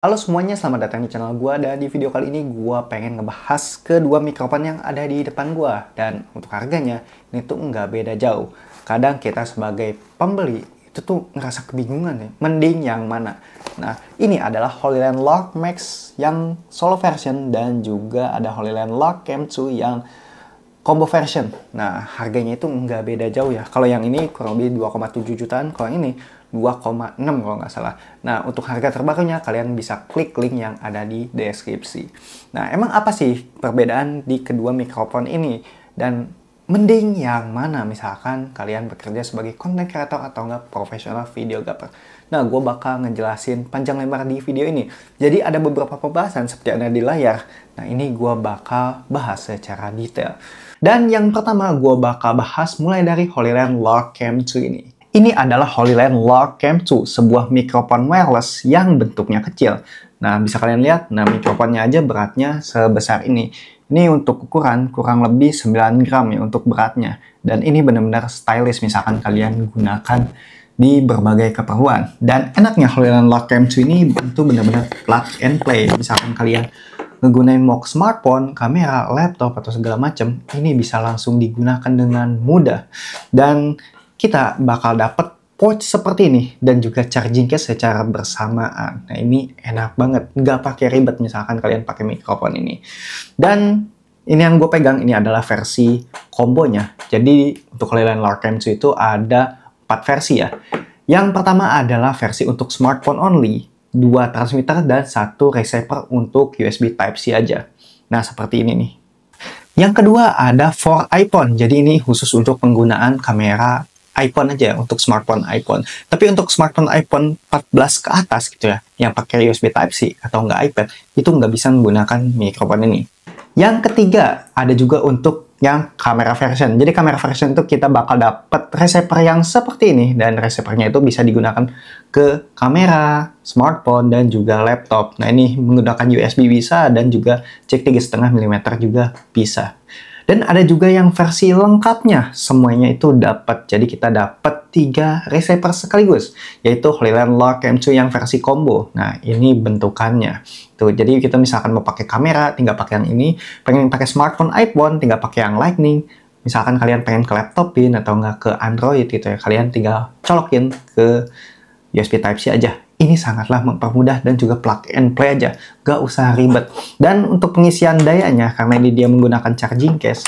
Halo semuanya, selamat datang di channel gua. Dan di video kali ini gua pengen ngebahas kedua mikrofon yang ada di depan gua. Dan untuk harganya, ini tuh nggak beda jauh. Kadang kita sebagai pembeli itu tuh ngerasa kebingungan ya, mending yang mana. Nah, ini adalah HoloLens Lock Max yang solo version dan juga ada HoloLens Lock Cam 2 yang combo version. Nah, harganya itu nggak beda jauh ya. Kalau yang ini kurang lebih 2,7 jutaan, kalau yang ini 2,6 kalau nggak salah. Nah, untuk harga terbarunya kalian bisa klik link yang ada di deskripsi. Nah, emang apa sih perbedaan di kedua mikrofon ini? Dan mending yang mana misalkan kalian bekerja sebagai content creator atau nggak profesional videographer. Nah, gue bakal ngejelasin panjang lebar di video ini. Jadi ada beberapa pembahasan seperti yang ada di layar. Nah, ini gue bakal bahas secara detail. Dan yang pertama gue bakal bahas mulai dari HoloLens Lock Cam 2 ini. Ini adalah HoloLens Lock Cam 2, sebuah mikrofon wireless yang bentuknya kecil. Nah, bisa kalian lihat, nah mikrofonnya aja beratnya sebesar ini. Ini untuk ukuran kurang lebih 9 gram ya untuk beratnya. Dan ini benar-benar stylish misalkan kalian gunakan di berbagai keperluan. Dan enaknya HoloLens Lock Cam 2 ini itu benar-benar plug and play. Misalkan kalian ngegunain mau smartphone, kamera, laptop, atau segala macam, ini bisa langsung digunakan dengan mudah. Dan kita bakal dapat pouch seperti ini dan juga charging case secara bersamaan. Nah, ini enak banget, nggak pakai ribet misalkan kalian pakai mikrofon ini. Dan ini yang gue pegang ini adalah versi kombonya. Jadi untuk HoloLens Lock Cam 2 itu ada 4 versi ya. Yang pertama adalah versi untuk smartphone only, 2 transmitter dan 1 receiver untuk USB Type-C aja. Nah, seperti ini nih. Yang kedua ada for iPhone. Jadi ini khusus untuk penggunaan kamera iPhone aja, untuk smartphone iPhone. Tapi untuk smartphone iPhone 14 ke atas gitu ya, yang pakai USB Type-C atau nggak iPad, itu nggak bisa menggunakan mikrofon ini. Yang ketiga, ada juga untuk yang kamera version. Jadi kamera version itu kita bakal dapat receiver yang seperti ini, dan receivernya itu bisa digunakan ke kamera, smartphone, dan juga laptop. Nah, ini menggunakan USB bisa, dan juga jack 3,5 mm juga bisa. Dan ada juga yang versi lengkapnya, semuanya itu dapat. Jadi kita dapat 3 receiver sekaligus, yaitu HoloLens Lock Cam 2 yang versi combo. Nah, ini bentukannya. Tuh, jadi kita misalkan mau pakai kamera, tinggal pakai yang ini. Pengen pakai smartphone iPhone, tinggal pakai yang Lightning. Misalkan kalian pengen ke laptopin atau nggak ke Android gitu ya, kalian tinggal colokin ke USB Type-C aja. Ini sangatlah mempermudah dan juga plug and play aja, gak usah ribet. Dan untuk pengisian dayanya, karena ini dia menggunakan charging case,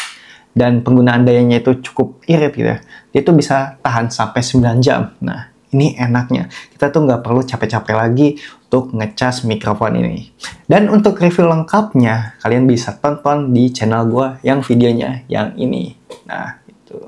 dan penggunaan dayanya itu cukup irit gitu ya, dia tuh bisa tahan sampai 9 jam. Nah, ini enaknya. Kita tuh nggak perlu capek-capek lagi untuk ngecas mikrofon ini. Dan untuk review lengkapnya, kalian bisa tonton di channel gue yang videonya yang ini. Nah, itu.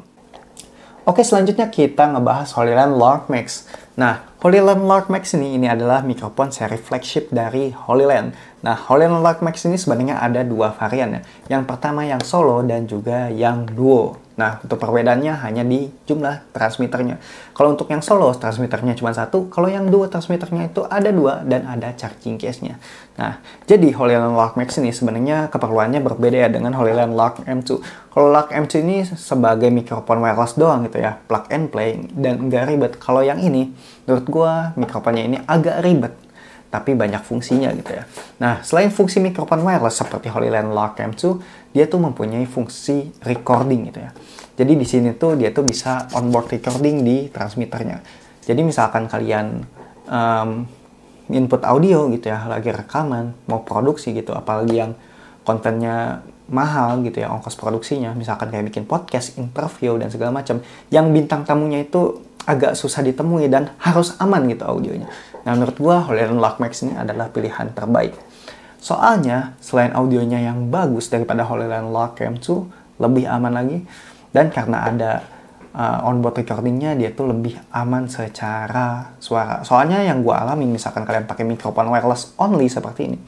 Oke, selanjutnya kita ngebahas HoloLens Lock Max. Nah, HoloLens Lock Max ini adalah mikrofon seri flagship dari HoloLens. Nah, HoloLens Lock Max ini sebenarnya ada 2 varian ya. Yang pertama yang solo dan juga yang duo. Nah, untuk perbedaannya hanya di jumlah transmitternya. Kalau untuk yang solo, transmitternya cuma 1. Kalau yang duo, transmitternya itu ada 2 dan ada charging case-nya. Nah, jadi HoloLens Lock Max ini sebenarnya keperluannya berbeda ya dengan HoloLens Lock M2. Kalau Lock M2 ini sebagai mikrofon wireless doang gitu ya, plug and play dan nggak ribet. Kalau yang ini, menurut gua mikrofonnya ini agak ribet, tapi banyak fungsinya gitu ya. Nah, selain fungsi mikrofon wireless seperti HoloLens Lock M2, dia tuh mempunyai fungsi recording gitu ya. Jadi di sini tuh dia tuh bisa onboard recording di transmitternya. Jadi misalkan kalian input audio gitu ya, lagi rekaman, mau produksi gitu, apalagi yang kontennya mahal gitu ya, ongkos produksinya, misalkan kayak bikin podcast, interview, dan segala macam, yang bintang tamunya itu agak susah ditemui dan harus aman gitu audionya. Nah, menurut gua HoloLens Lock Max ini adalah pilihan terbaik. Soalnya, selain audionya yang bagus daripada HoloLens Lock Cam 2, lebih aman lagi, dan karena ada onboard recordingnya, dia tuh lebih aman secara suara. Soalnya yang gua alami, misalkan kalian pakai mikrofon wireless only seperti ini,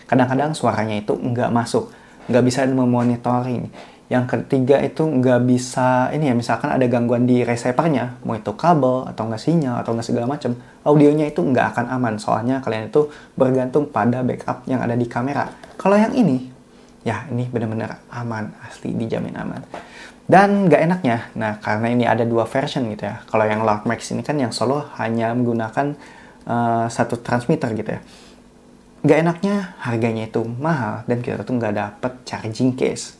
kadang-kadang suaranya itu nggak masuk, nggak bisa memonitoring. Yang ketiga itu nggak bisa, ini ya, misalkan ada gangguan di receivernya, mau itu kabel, atau nggak sinyal, atau nggak segala macam, audionya itu nggak akan aman, soalnya kalian itu bergantung pada backup yang ada di kamera. Kalau yang ini, ya ini benar-benar aman, asli dijamin aman. Dan nggak enaknya, nah karena ini ada 2 version gitu ya, kalau yang Lock Max ini kan yang solo hanya menggunakan 1 transmitter gitu ya. nggak enaknya harganya itu mahal dan kita tuh nggak dapet charging case.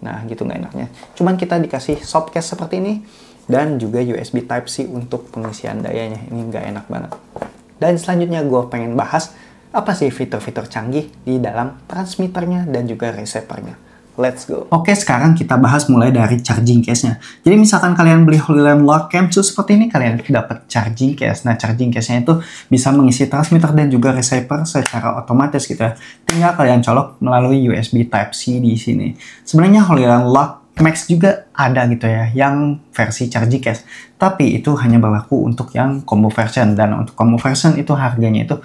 Nah gitu nggak enaknya. Cuman kita dikasih soft case seperti ini dan juga USB Type-C untuk pengisian dayanya. Ini nggak enak banget. Dan selanjutnya gue pengen bahas apa sih fitur-fitur canggih di dalam transmitternya dan juga receivernya. Let's go. Oke, sekarang kita bahas mulai dari charging case-nya. Jadi misalkan kalian beli Holyland Lock Cam 2 seperti ini, kalian dapat charging case. Nah, charging case-nya itu bisa mengisi transmitter dan juga receiver secara otomatis gitu ya. Tinggal kalian colok melalui USB Type-C di sini. Sebenarnya Holyland Lock Max juga ada gitu ya, yang versi charging case. Tapi itu hanya berlaku untuk yang combo version. Dan untuk combo version itu harganya itu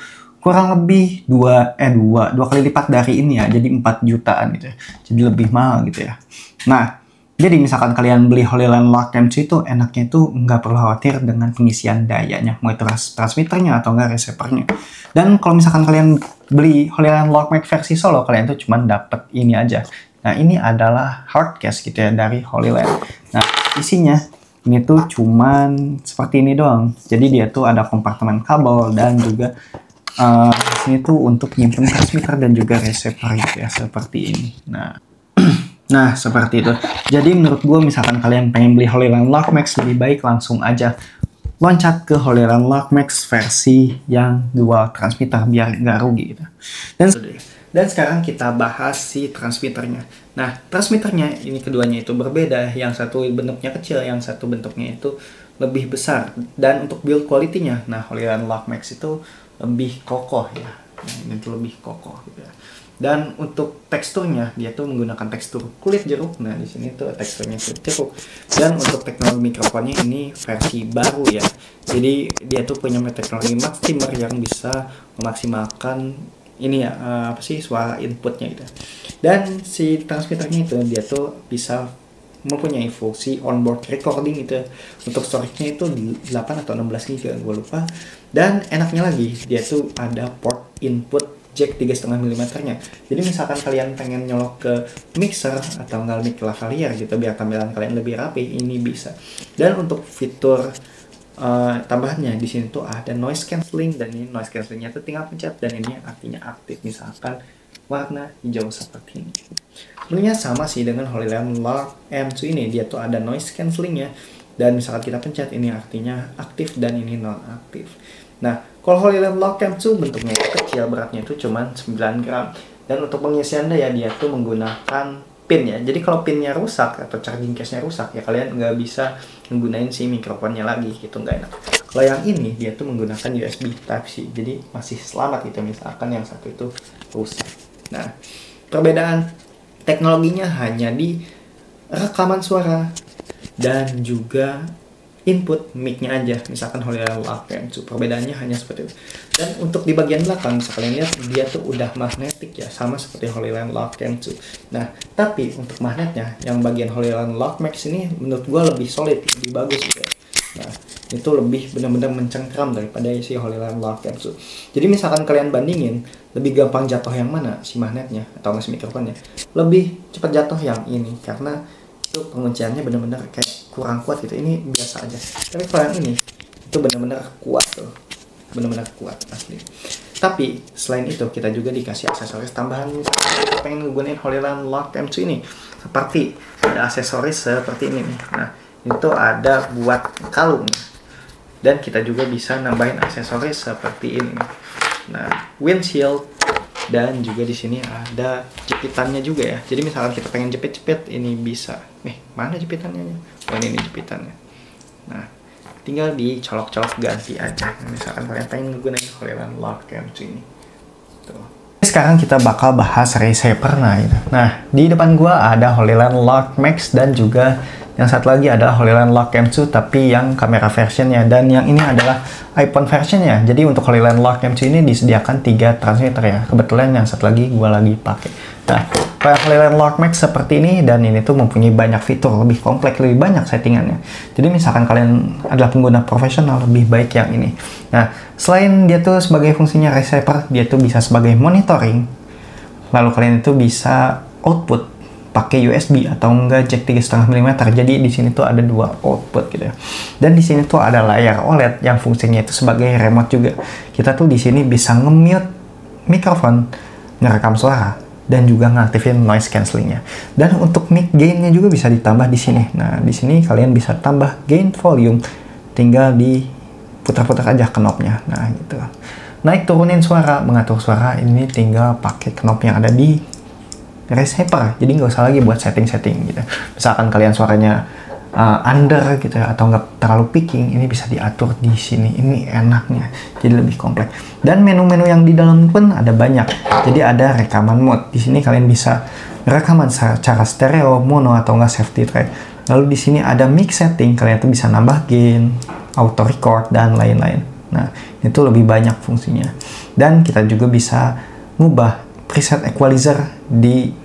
kurang lebih dua kali lipat dari ini ya, jadi 4 jutaan gitu ya. Jadi lebih mahal gitu ya. Nah, jadi misalkan kalian beli Holyland Lock Cam 2 itu enaknya itu nggak perlu khawatir dengan pengisian dayanya, mau itu transmitternya atau enggak receivernya. Dan kalau misalkan kalian beli Holyland Lock Max versi solo, kalian tuh cuma dapet ini aja. Nah, ini adalah hard case gitu ya dari Holyland. Nah, isinya ini tuh cuman seperti ini doang. Jadi dia tuh ada kompartemen kabel dan juga ini tuh untuk nyimpen transmitter dan juga receiver gitu ya, seperti ini. Nah, seperti itu. Jadi menurut gue misalkan kalian pengen beli Holyland Lock Max, lebih baik langsung aja loncat ke Holyland Lock Max versi yang dual transmitter biar nggak rugi gitu. Dan sekarang kita bahas si transmitternya. Nah, transmitternya ini keduanya itu berbeda. Yang satu bentuknya kecil, yang satu bentuknya itu lebih besar. Dan untuk build quality-nya, nah Holyland Lock Max itu lebih kokoh ya. Ini tuh lebih kokoh gitu ya. Dan untuk teksturnya dia tuh menggunakan tekstur kulit jeruk. Nah, di sini tuh teksturnya kulit jeruk. Dan untuk teknologi mikrofonnya ini versi baru ya. Jadi dia tuh punya teknologi Maxtimer yang bisa memaksimalkan ini ya suara inputnya gitu. Dan si transmitternya itu dia tuh bisa mempunyai fungsi onboard recording gitu. Untuk storage-nya itu 8 atau 16 GB, gue lupa. Dan enaknya lagi, dia tuh ada port input jack 3,5 mm nya. Jadi misalkan kalian pengen nyolok ke mixer atau nggak mic lavalier gitu biar tampilan kalian lebih rapi, ini bisa. Dan untuk fitur tambahannya di sini tuh ada noise cancelling, dan ini noise cancellingnya tuh tinggal pencet dan ini artinya aktif, misalkan warna hijau seperti ini. Sebenarnya sama sih dengan Holyland Lock M2 ini, dia tuh ada noise cancellingnya, dan misalkan kita pencet ini artinya aktif dan ini non aktif. Nah, kalau Holyland Lock M2 bentuknya itu kecil, beratnya itu cuma 9 gram, dan untuk pengisian daya dia tuh menggunakan pin ya. Jadi kalau pinnya rusak atau charging case-nya rusak ya kalian nggak bisa menggunakan si mikrofonnya lagi gitu, nggak enak. Kalau yang ini dia tuh menggunakan USB Type-C, jadi masih selamat gitu misalkan yang satu itu rusak. Nah, perbedaan teknologinya hanya di rekaman suara dan juga input mic-nya aja, misalkan Holyland Lock Cam 2, perbedaannya hanya seperti itu. Dan untuk di bagian belakang bisa kalian lihat dia tuh udah magnetik ya, sama seperti Holyland Lock Cam 2. Nah, tapi untuk magnetnya yang bagian Holyland Lock Max ini menurut gua lebih solid, lebih bagus gitu ya. Nah, itu lebih benar-benar mencengkram daripada si Holyland Lock Cam 2. Jadi misalkan kalian bandingin lebih gampang jatuh yang mana, si magnetnya atau si mikrofonnya, lebih cepat jatuh yang ini karena itu pengunciannya benar-benar kayak kurang kuat gitu. Ini biasa aja. Tapi kalau yang ini itu benar-benar kuat tuh, benar-benar kuat asli. Tapi selain itu kita juga dikasih aksesoris tambahan. Misalkan kita pengen menggunakan Holyland Lock M2 ini, seperti ada aksesoris seperti ini nih. Nah, itu ada buat kalung, dan kita juga bisa nambahin aksesoris seperti ini. Nah, windshield, dan juga di sini ada jepitannya juga ya. Jadi misalkan kita pengen jepit-jepit ini bisa. Mana jepitannya? Oh, ini jepitannya. Nah, tinggal dicolok-colok ganti aja. Misalkan kalian pengen menggunakan Holyland Lock Cam 2 ini. Tuh. Sekarang kita bakal bahas receiver. Nah, di depan gua ada Holyland Lock Max dan juga yang satu lagi adalah Holyland Lock Cam 2 tapi yang kamera versionnya, dan yang ini adalah iPhone versionnya. Jadi untuk Holyland Lock Cam 2 ini disediakan 3 transmitter ya. Kebetulan yang satu lagi gua lagi pakai. Nah, kalau Holyland Lock Max seperti ini, dan ini tuh mempunyai banyak fitur, lebih kompleks, lebih banyak settingannya. Jadi misalkan kalian adalah pengguna profesional, lebih baik yang ini. Nah, selain dia tuh sebagai fungsinya receiver, dia tuh bisa sebagai monitoring. Lalu kalian itu bisa output pakai USB atau enggak jack 3,5 mm. Jadi di sini tuh ada 2 output gitu ya. Dan di sini tuh ada layar OLED yang fungsinya itu sebagai remote juga. Kita tuh di sini bisa nge-mute mikrofon ngerekam suara dan juga ngaktifin noise cancellingnya. Dan untuk mic gainnya juga bisa ditambah di sini. Nah, di sini kalian bisa tambah gain volume, tinggal diputar-putar aja knobnya. Nah, gitu. Naik turunin suara, mengatur suara ini tinggal pakai knob yang ada di receiver. Jadi nggak usah lagi buat setting-setting gitu. Misalkan kalian suaranya under gitu ya, atau nggak terlalu picking, ini bisa diatur di sini. Ini enaknya, jadi lebih kompleks. Dan menu-menu yang di dalam pun ada banyak. Jadi ada rekaman mode. Di sini kalian bisa rekaman secara stereo, mono, atau nggak safety track. Lalu di sini ada mix setting, kalian tuh bisa nambah gain, auto record, dan lain-lain. Nah, itu lebih banyak fungsinya. Dan kita juga bisa ngubah preset equalizer di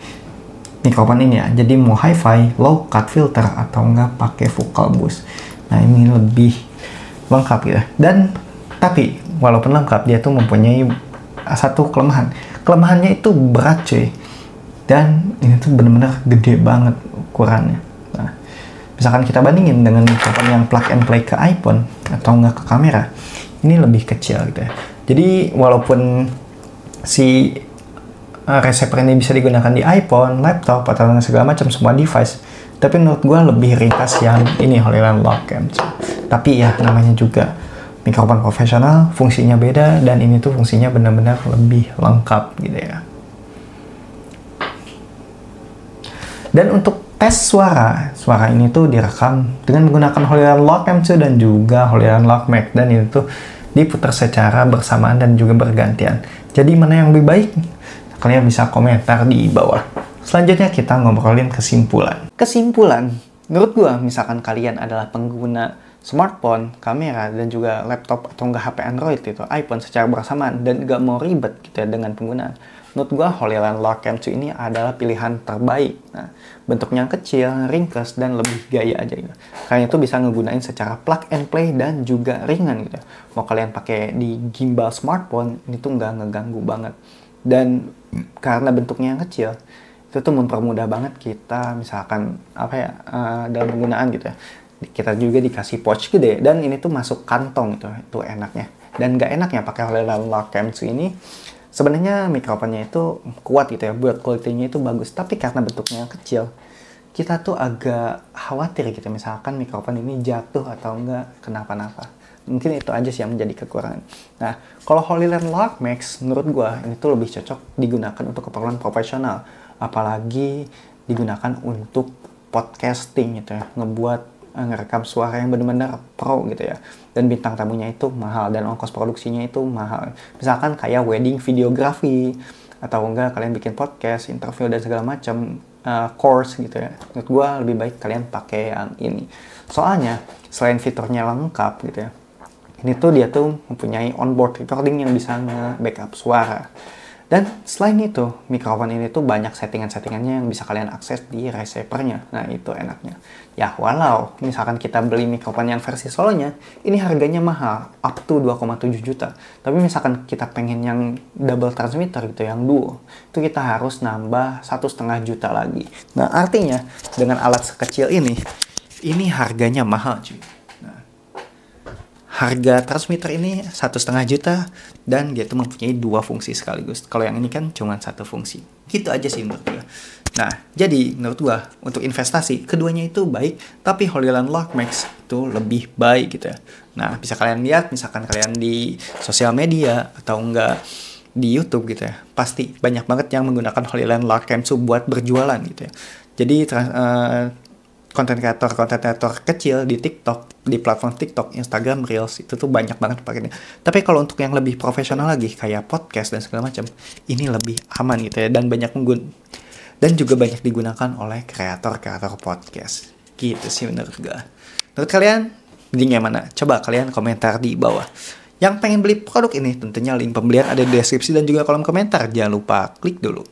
mikrofon ini ya. Jadi mau hi-fi, low cut filter, atau enggak pakai vocal boost. Nah, ini lebih lengkap gitu. Dan tapi walaupun lengkap, dia tuh mempunyai satu kelemahan. Kelemahannya itu berat cuy. Dan ini tuh bener-bener gede banget ukurannya. Nah, misalkan kita bandingin dengan mikrofon yang plug and play ke iPhone atau enggak ke kamera, ini lebih kecil gitu ya. Jadi walaupun si receiver ini bisa digunakan di iPhone, laptop, atau segala macam semua device, tapi menurut gue lebih ringkas yang ini, Hollyland Lock Cam. Tapi ya namanya juga mikrofon profesional, fungsinya beda, dan ini tuh fungsinya benar-benar lebih lengkap gitu ya. Dan untuk tes suara ini tuh direkam dengan menggunakan Hollyland Lock Cam dan juga Hollyland Lock Max, dan itu tuh diputar secara bersamaan dan juga bergantian. Jadi mana yang lebih baik? Kalian bisa komentar di bawah. Selanjutnya kita ngobrolin kesimpulan. Kesimpulan, menurut gua misalkan kalian adalah pengguna smartphone, kamera, dan juga laptop atau enggak HP Android itu, iPhone secara bersamaan dan nggak mau ribet gitu ya dengan penggunaan, menurut gua Hollyland Lock Cam 2 ini adalah pilihan terbaik. Nah, bentuknya kecil, ringkas, dan lebih gaya aja gitu. Kalian itu bisa ngegunain secara plug and play dan juga ringan gitu. Mau kalian pakai di gimbal smartphone, ini tuh nggak ngeganggu banget. Dan karena bentuknya yang kecil, itu tuh mempermudah banget kita misalkan dalam penggunaan gitu ya. Kita juga dikasih pouch gede, dan ini tuh masuk kantong gitu, itu enaknya. Dan nggak enaknya pakai Hollyland Lock Cam 2 ini, sebenarnya mikrofonnya itu kuat gitu ya, build quality-nya itu bagus, tapi karena bentuknya yang kecil, kita tuh agak khawatir gitu, misalkan mikrofon ini jatuh atau enggak kenapa-napa. Mungkin itu aja sih yang menjadi kekurangan. Nah, kalau Hollyland Lock Max, menurut gua ini tuh lebih cocok digunakan untuk keperluan profesional, apalagi digunakan untuk podcasting gitu ya, ngerekam suara yang benar-benar pro gitu ya. Dan bintang tamunya itu mahal, dan ongkos produksinya itu mahal. Misalkan kayak wedding videography, atau enggak kalian bikin podcast, interview, dan segala macam course gitu ya. Menurut gue lebih baik kalian pakai yang ini. Soalnya selain fiturnya lengkap gitu ya, ini tuh dia tuh mempunyai onboard recording yang bisa nge-backup suara. Dan selain itu, mikrofon ini tuh banyak settingan-settingannya yang bisa kalian akses di receiver-nya. Nah, itu enaknya. Ya, walau misalkan kita beli mikrofon yang versi solonya, ini harganya mahal, up to 2,7 juta. Tapi misalkan kita pengen yang double transmitter gitu, yang duo, itu kita harus nambah 1,5 juta lagi. Nah, artinya dengan alat sekecil ini harganya mahal cuy. Harga transmitter ini 1,5 juta, dan dia tuh mempunyai 2 fungsi sekaligus. Kalau yang ini kan cuma 1 fungsi. Gitu aja sih menurut gue. Nah, jadi menurut gue untuk investasi, keduanya itu baik, tapi Hollyland Lock Max itu lebih baik gitu ya. Nah, bisa kalian lihat misalkan kalian di sosial media atau enggak di YouTube gitu ya. Pasti banyak banget yang menggunakan Hollyland Lock Cam buat berjualan gitu ya. Jadi konten kreator kecil di TikTok, di platform TikTok, Instagram Reels, itu tuh banyak banget pakainya. Tapi kalau untuk yang lebih profesional lagi kayak podcast dan segala macam, ini lebih aman gitu ya, dan dan juga banyak digunakan oleh kreator podcast. Gitu sih menurut gue. Menurut kalian gimana? Coba kalian komentar di bawah. Yang pengen beli produk ini, tentunya link pembelian ada di deskripsi dan juga kolom komentar. Jangan lupa klik dulu.